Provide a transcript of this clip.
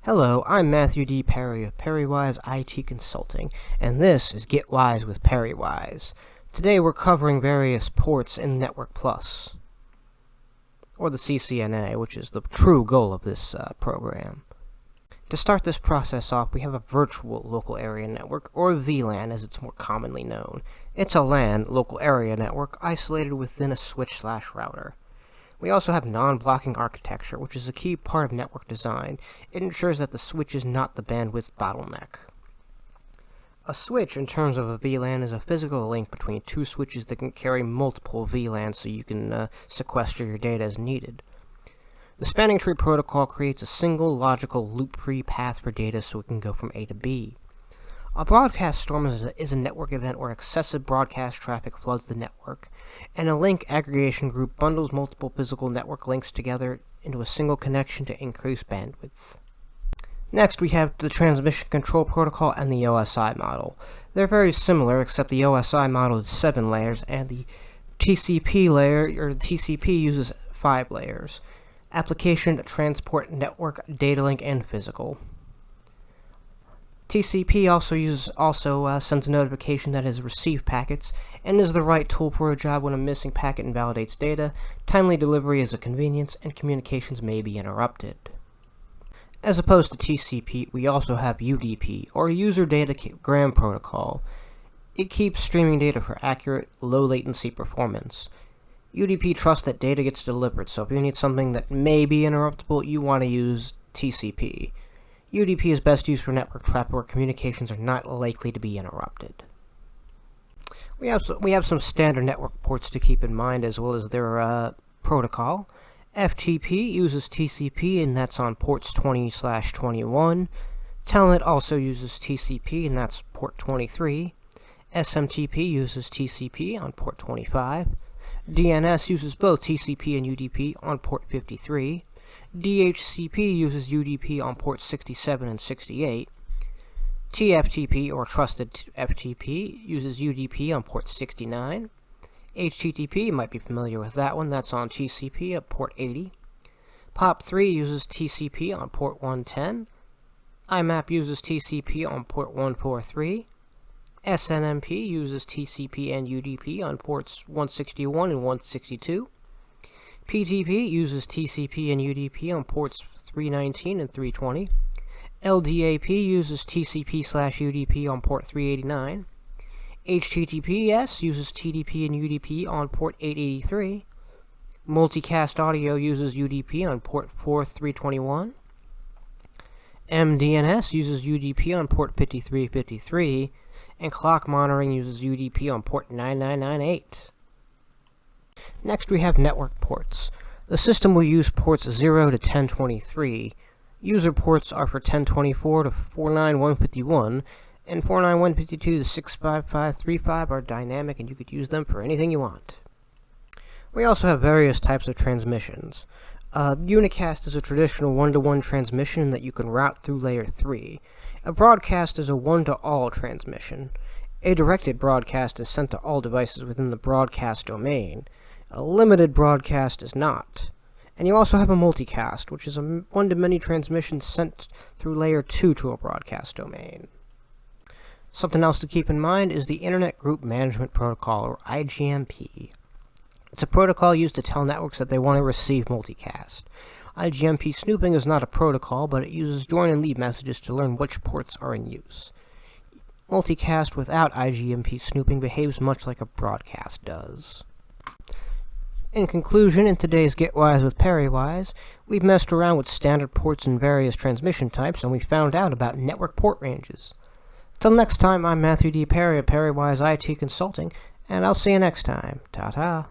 Hello, I'm Matthew D. Perry of Perrywise IT Consulting, and this is Get Wise with Perrywise. Today we're covering various ports in Network Plus, or the CCNA, which is the true goal of this program. To start this process off, we have a virtual local area network, or VLAN as it's more commonly known. It's a LAN, local area network, isolated within a switch/router. We also have non-blocking architecture, which is a key part of network design. It ensures that the switch is not the bandwidth bottleneck. A switch, in terms of a VLAN, is a physical link between two switches that can carry multiple VLANs so you can sequester your data as needed. The spanning tree protocol creates a single logical loop-free path for data so it can go from A to B. A broadcast storm is a network event where excessive broadcast traffic floods the network, and a link aggregation group bundles multiple physical network links together into a single connection to increase bandwidth. Next, we have the transmission control protocol and the OSI model. They're very similar, except the OSI model is 7 layers, and the TCP layer, or TCP, uses 5 layers. Application, transport, network, data link, and physical. TCP also sends a notification that it has received packets and is the right tool for a job when a missing packet invalidates data. Timely delivery is a convenience, and communications may be interrupted. As opposed to TCP, we also have UDP, or User Datagram Protocol. It keeps streaming data for accurate, low-latency performance. UDP trusts that data gets delivered, so if you need something that may be interruptible, you want to use TCP. UDP is best used for network traffic where communications are not likely to be interrupted. We have some standard network ports to keep in mind, as well as their protocol. FTP uses TCP, and that's on ports 20/21. Telnet also uses TCP, and that's port 23. SMTP uses TCP on port 25. DNS uses both TCP and UDP on port 53. DHCP uses UDP on ports 67 and 68. TFTP, or Trusted FTP, uses UDP on port 69. HTTP, you might be familiar with that one, that's on TCP at port 80. POP3 uses TCP on port 110. IMAP uses TCP on port 143. SNMP uses TCP and UDP on ports 161 and 162. PTP uses TCP and UDP on ports 319 and 320. LDAP uses TCP/UDP on port 389. HTTPS uses TDP and UDP on port 883. Multicast Audio uses UDP on port 4321. MDNS uses UDP on port 5353. And Clock Monitoring uses UDP on port 9998. Next, we have network ports. The system will use ports 0 to 1023. User ports are for 1024 to 49151, and 49152 to 65535 are dynamic, and you could use them for anything you want. We also have various types of transmissions. Unicast is a traditional one-to-one transmission that you can route through layer 3. A broadcast is a one-to-all transmission. A directed broadcast is sent to all devices within the broadcast domain. A limited broadcast is not. And you also have a multicast, which is a one-to-many transmission sent through layer 2 to a broadcast domain. Something else to keep in mind is the Internet Group Management Protocol, or IGMP. It's a protocol used to tell networks that they want to receive multicast. IGMP snooping is not a protocol, but it uses join and leave messages to learn which ports are in use. Multicast without IGMP snooping behaves much like a broadcast does. In conclusion, in today's Get Wise with Perrywise, we've messed around with standard ports and various transmission types, and we found out about network port ranges. Till next time, I'm Matthew D. Perry of Perrywise IT Consulting, and I'll see you next time. Ta-ta.